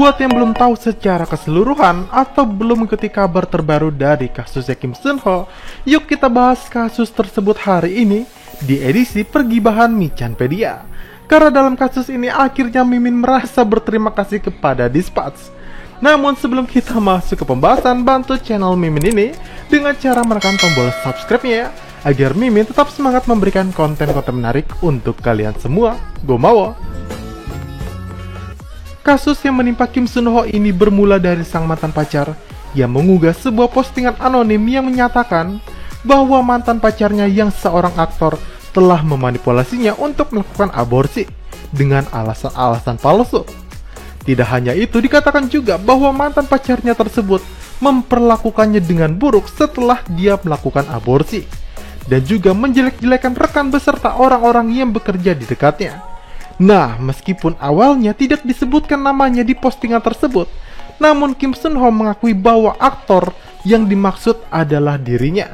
Buat yang belum tahu secara keseluruhan atau belum mengikuti kabar terbaru dari kasusnya Kim Sun Ho, yuk kita bahas kasus tersebut hari ini di edisi Pergibahan Michanpedia. Karena dalam kasus ini akhirnya Mimin merasa berterima kasih kepada Dispatch. Namun sebelum kita masuk ke pembahasan, bantu channel Mimin ini dengan cara menekan tombol subscribe-nya ya, agar Mimin tetap semangat memberikan konten-konten menarik untuk kalian semua. Gomawo! Kasus yang menimpa Kim Sun Ho ini bermula dari sang mantan pacar yang mengunggah sebuah postingan anonim yang menyatakan bahwa mantan pacarnya yang seorang aktor telah memanipulasinya untuk melakukan aborsi dengan alasan-alasan palsu. Tidak hanya itu, dikatakan juga bahwa mantan pacarnya tersebut memperlakukannya dengan buruk setelah dia melakukan aborsi, dan juga menjelek-jelekan rekan beserta orang-orang yang bekerja di dekatnya. Nah, meskipun awalnya tidak disebutkan namanya di postingan tersebut, namun Kim Sun Ho mengakui bahwa aktor yang dimaksud adalah dirinya.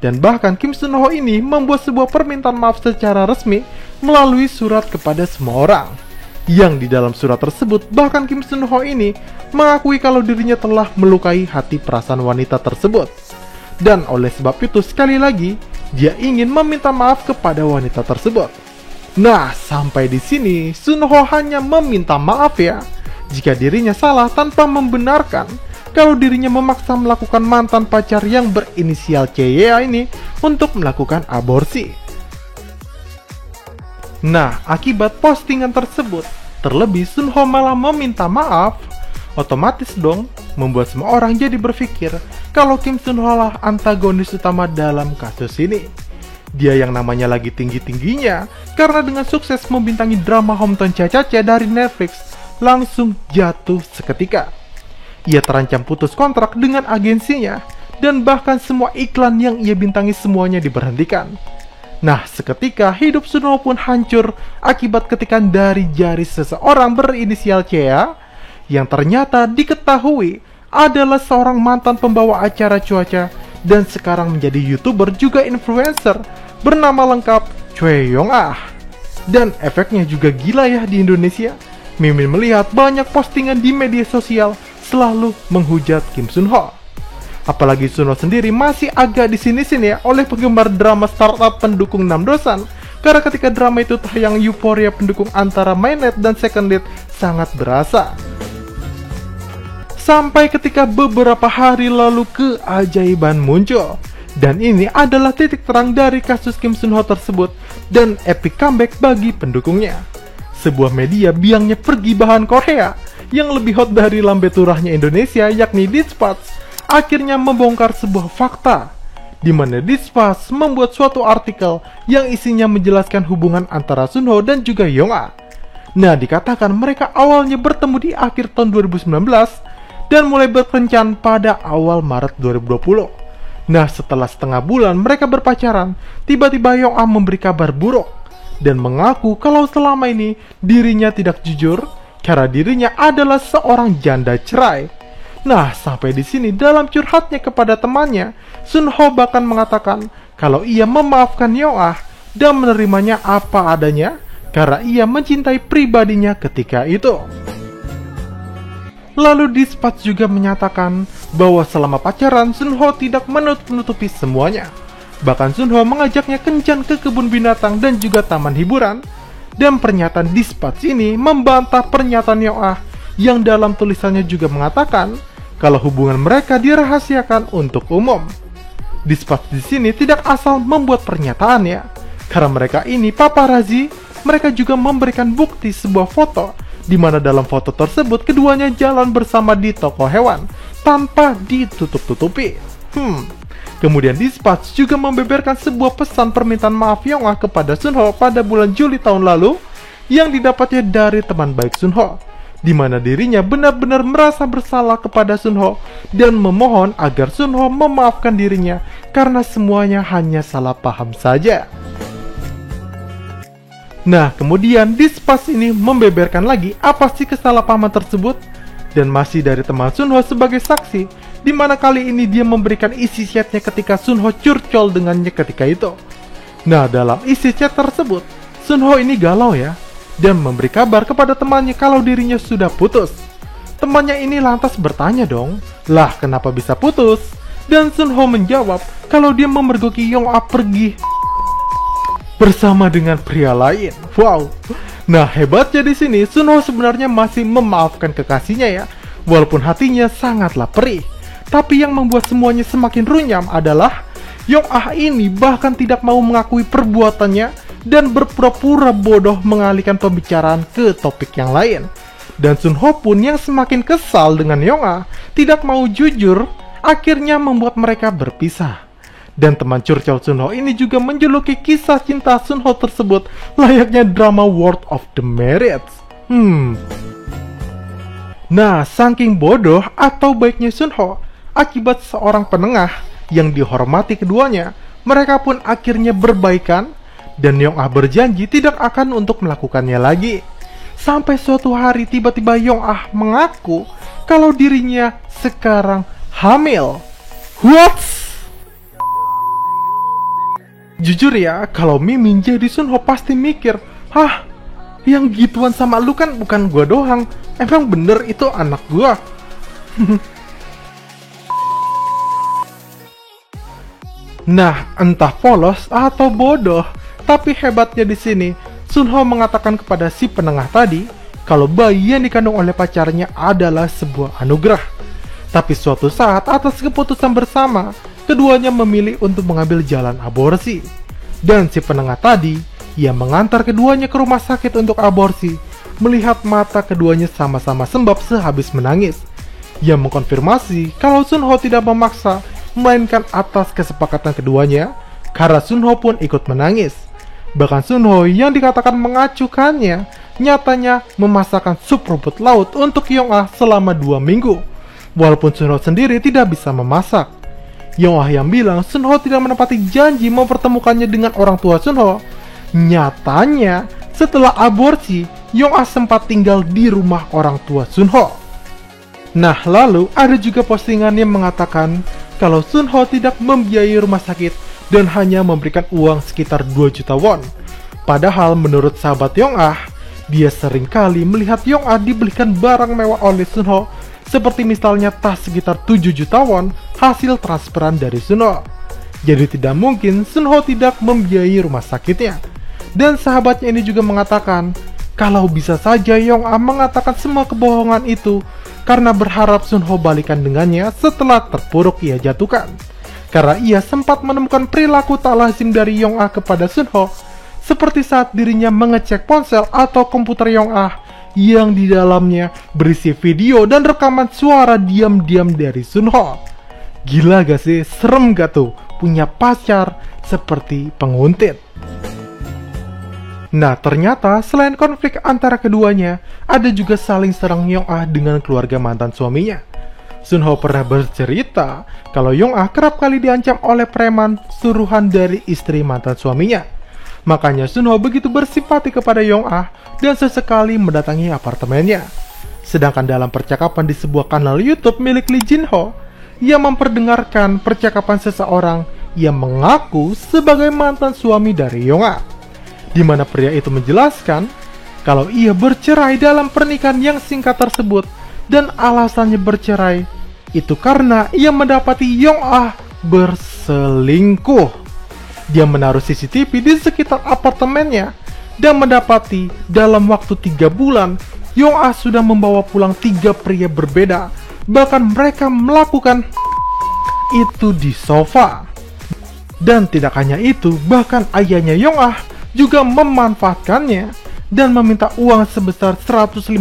Dan bahkan Kim Sun Ho ini membuat sebuah permintaan maaf secara resmi melalui surat kepada semua orang. Yang di dalam surat tersebut, bahkan Kim Sun Ho ini mengakui kalau dirinya telah melukai hati perasaan wanita tersebut. Dan oleh sebab itu, sekali lagi, dia ingin meminta maaf kepada wanita tersebut. Nah, sampai di sini Sun Ho hanya meminta maaf ya, jika dirinya salah tanpa membenarkan kalau dirinya memaksa melakukan mantan pacar yang berinisial CYA ini untuk melakukan aborsi. Nah, akibat postingan tersebut, terlebih Sun Ho malah meminta maaf, otomatis dong membuat semua orang jadi berpikir kalau Kim Sun Ho lah antagonis utama dalam kasus ini. Dia yang namanya lagi tinggi-tingginya karena dengan sukses membintangi drama Hometown Cha-Cha-Cha dari Netflix langsung jatuh seketika. Ia terancam putus kontrak dengan agensinya dan bahkan semua iklan yang ia bintangi semuanya diberhentikan. Nah, seketika hidup Sun Ho pun hancur akibat ketikan dari jari seseorang berinisial CA yang ternyata diketahui adalah seorang mantan pembawa acara cuaca dan sekarang menjadi YouTuber juga influencer bernama lengkap Choi Yong-ah. Dan efeknya juga gila ya di Indonesia. Mimin melihat banyak postingan di media sosial selalu menghujat Kim Sun Ho. Apalagi Sun Ho sendiri masih agak disini-sini ya oleh penggemar drama startup pendukung 6 dosan. Karena ketika drama itu tayang, euforia pendukung antara main lead dan second lead sangat berasa. Sampai ketika beberapa hari lalu keajaiban muncul. Dan ini adalah titik terang dari kasus Kim Sun Ho tersebut dan epic comeback bagi pendukungnya. Sebuah media biangnya Pergibahan Korea yang lebih hot dari lambe turahnya Indonesia yakni Dispatch akhirnya membongkar sebuah fakta di mana Dispatch membuat suatu artikel yang isinya menjelaskan hubungan antara Sun Ho dan juga Yong-ah. Nah, dikatakan mereka awalnya bertemu di akhir tahun 2019 dan mulai berkencan pada awal Maret 2020. Nah, setelah setengah bulan mereka berpacaran, tiba-tiba Yong-ah memberi kabar buruk dan mengaku kalau selama ini dirinya tidak jujur karena dirinya adalah seorang janda cerai. Nah, sampai di sini dalam curhatnya kepada temannya, Sun Ho bahkan mengatakan kalau ia memaafkan Yong-ah dan menerimanya apa adanya karena ia mencintai pribadinya ketika itu. Lalu Dispatch juga menyatakan bahwa selama pacaran Sun Ho tidak menutupi semuanya. Bahkan Sun Ho mengajaknya kencan ke kebun binatang dan juga taman hiburan. Dan pernyataan Dispatch ini membantah pernyataan Yong-ah yang dalam tulisannya juga mengatakan kalau hubungan mereka dirahasiakan untuk umum. Dispatch di sini tidak asal membuat pernyataan ya, karena mereka ini paparazzi. Mereka juga memberikan bukti sebuah foto di mana dalam foto tersebut keduanya jalan bersama di toko hewan tanpa ditutup-tutupi. Kemudian Dispatch juga membeberkan sebuah pesan permintaan maaf Yong-ah kepada Sun Ho pada bulan Juli tahun lalu yang didapatnya dari teman baik Sun Ho, di mana dirinya benar-benar merasa bersalah kepada Sun Ho dan memohon agar Sun Ho memaafkan dirinya karena semuanya hanya salah paham saja. Nah, kemudian Dispatch ini membeberkan lagi apa sih kesalahpahaman tersebut dan masih dari teman Sun Ho sebagai saksi, di mana kali ini dia memberikan isi chatnya ketika Sun Ho curcol dengannya ketika itu. Nah, dalam isi chat tersebut, Sun Ho ini galau ya dan memberi kabar kepada temannya kalau dirinya sudah putus. Temannya ini lantas bertanya dong, lah kenapa bisa putus? Dan Sunho menjawab kalau dia memergoki Yong-ah pergi bersama dengan pria lain. Wow. Nah, hebatnya di sini Sunho sebenarnya masih memaafkan kekasihnya ya, walaupun hatinya sangatlah perih. Tapi yang membuat semuanya semakin runyam adalah Yong-ah ini bahkan tidak mau mengakui perbuatannya dan berpura-pura bodoh mengalihkan pembicaraan ke topik yang lain. Dan Sunho pun yang semakin kesal dengan Yong-ah tidak mau jujur, akhirnya membuat mereka berpisah. Dan teman curcol Sunho ini juga menjuluki kisah cinta Sunho tersebut layaknya drama World of the Married. Nah, saking bodoh atau baiknya Sunho, akibat seorang penengah yang dihormati keduanya, mereka pun akhirnya berbaikan dan Yong-ah berjanji tidak akan untuk melakukannya lagi. Sampai suatu hari tiba-tiba Yong-ah mengaku kalau dirinya sekarang hamil. What? Jujur ya, kalau Mimin jadi Sunho pasti mikir, hah, yang gituan sama lu kan bukan gua doang. Emang bener itu anak gua? Nah, entah polos atau bodoh, tapi hebatnya di sini Sunho mengatakan kepada si penengah tadi kalau bayi yang dikandung oleh pacarnya adalah sebuah anugerah. Tapi suatu saat atas keputusan bersama, keduanya memilih untuk mengambil jalan aborsi. Dan si penengah tadi, ia mengantar keduanya ke rumah sakit untuk aborsi, melihat mata keduanya sama-sama sembab sehabis menangis. Ia mengkonfirmasi kalau Sunho tidak memaksa, melainkan atas kesepakatan keduanya, karena Sunho pun ikut menangis. Bahkan Sunho yang dikatakan mengacukannya, nyatanya memasakkan sup rumput laut untuk Yong-ah selama 2 minggu. Walaupun Sunho sendiri tidak bisa memasak. Yong-ah yang bilang Sunho tidak menepati janji mempertemukannya dengan orang tua Sunho. Nyatanya, setelah aborsi, Yong-ah sempat tinggal di rumah orang tua Sunho. Nah, lalu ada juga postingan yang mengatakan kalau Sunho tidak membiayai rumah sakit dan hanya memberikan uang sekitar 2 juta won. Padahal menurut sahabat Yong-ah, dia seringkali melihat Yong-ah dibelikan barang mewah oleh Sunho, seperti misalnya tas sekitar 7 juta won hasil transferan dari Sunho. Jadi tidak mungkin Sunho tidak membiayai rumah sakitnya. Dan sahabatnya ini juga mengatakan kalau bisa saja Yong-ah mengatakan semua kebohongan itu karena berharap Sunho balikan dengannya setelah terpuruk ia jatuhkan. Karena ia sempat menemukan perilaku tak lazim dari Yong-ah kepada Sunho, seperti saat dirinya mengecek ponsel atau komputer Yong-ah yang di dalamnya berisi video dan rekaman suara diam-diam dari Sunho. Gila gak sih? Serem gak tuh punya pacar seperti penguntit? Nah, ternyata selain konflik antara keduanya, ada juga saling serang Yong-ah dengan keluarga mantan suaminya. Sunho pernah bercerita kalau Yong-ah kerap kali diancam oleh preman suruhan dari istri mantan suaminya. Makanya Sunho begitu bersimpati kepada Yong-ah dan sesekali mendatangi apartemennya. Sedangkan dalam percakapan di sebuah kanal YouTube milik Lee Jin-ho, ia memperdengarkan percakapan seseorang yang mengaku sebagai mantan suami dari Yong-ah, di mana pria itu menjelaskan kalau ia bercerai dalam pernikahan yang singkat tersebut. Dan alasannya bercerai itu karena ia mendapati Yong-ah berselingkuh. Dia menaruh CCTV di sekitar apartemennya dan mendapati dalam waktu 3 bulan Yong-ah sudah membawa pulang 3 pria berbeda. Bahkan mereka melakukan itu di sofa. Dan tidak hanya itu, bahkan ayahnya Yong-ah juga memanfaatkannya dan meminta uang sebesar $150.000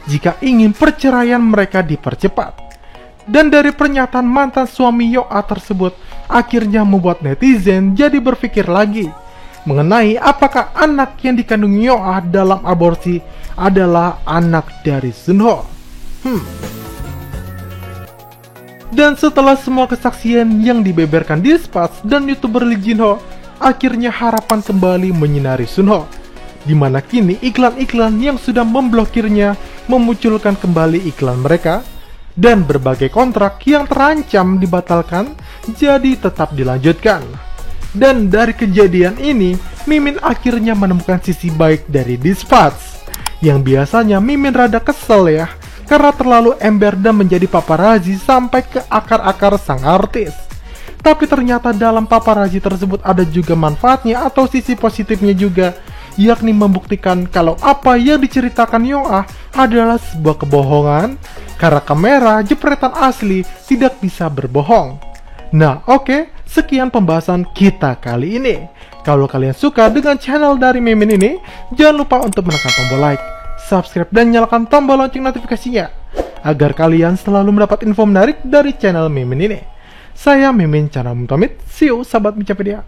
jika ingin perceraian mereka dipercepat. Dan dari pernyataan mantan suami Yong-ah tersebut akhirnya membuat netizen jadi berpikir lagi mengenai apakah anak yang dikandung Yong-ah dalam aborsi adalah anak dari Sunho. Dan setelah semua kesaksian yang dibeberkan di Spatz dan YouTuber Lee Jin-ho, akhirnya harapan kembali menyinari Sunho, di mana kini iklan-iklan yang sudah memblokirnya memunculkan kembali iklan mereka, dan berbagai kontrak yang terancam dibatalkan jadi tetap dilanjutkan. Dan dari kejadian ini, Mimin akhirnya menemukan sisi baik dari Dispatch, yang biasanya Mimin rada kesel ya karena terlalu ember dan menjadi paparazi sampai ke akar-akar sang artis. Tapi ternyata dalam paparazi tersebut ada juga manfaatnya atau sisi positifnya juga, yakni membuktikan kalau apa yang diceritakan Young-ah adalah sebuah kebohongan, karena kamera jepretan asli tidak bisa berbohong. Nah oke, sekian pembahasan kita kali ini. Kalau kalian suka dengan channel dari Mimin ini, jangan lupa untuk menekan tombol like, subscribe, dan nyalakan tombol lonceng notifikasinya, agar kalian selalu mendapat info menarik dari channel Mimin ini. Saya Mimin Channel pamit, see you sahabat Micapedia.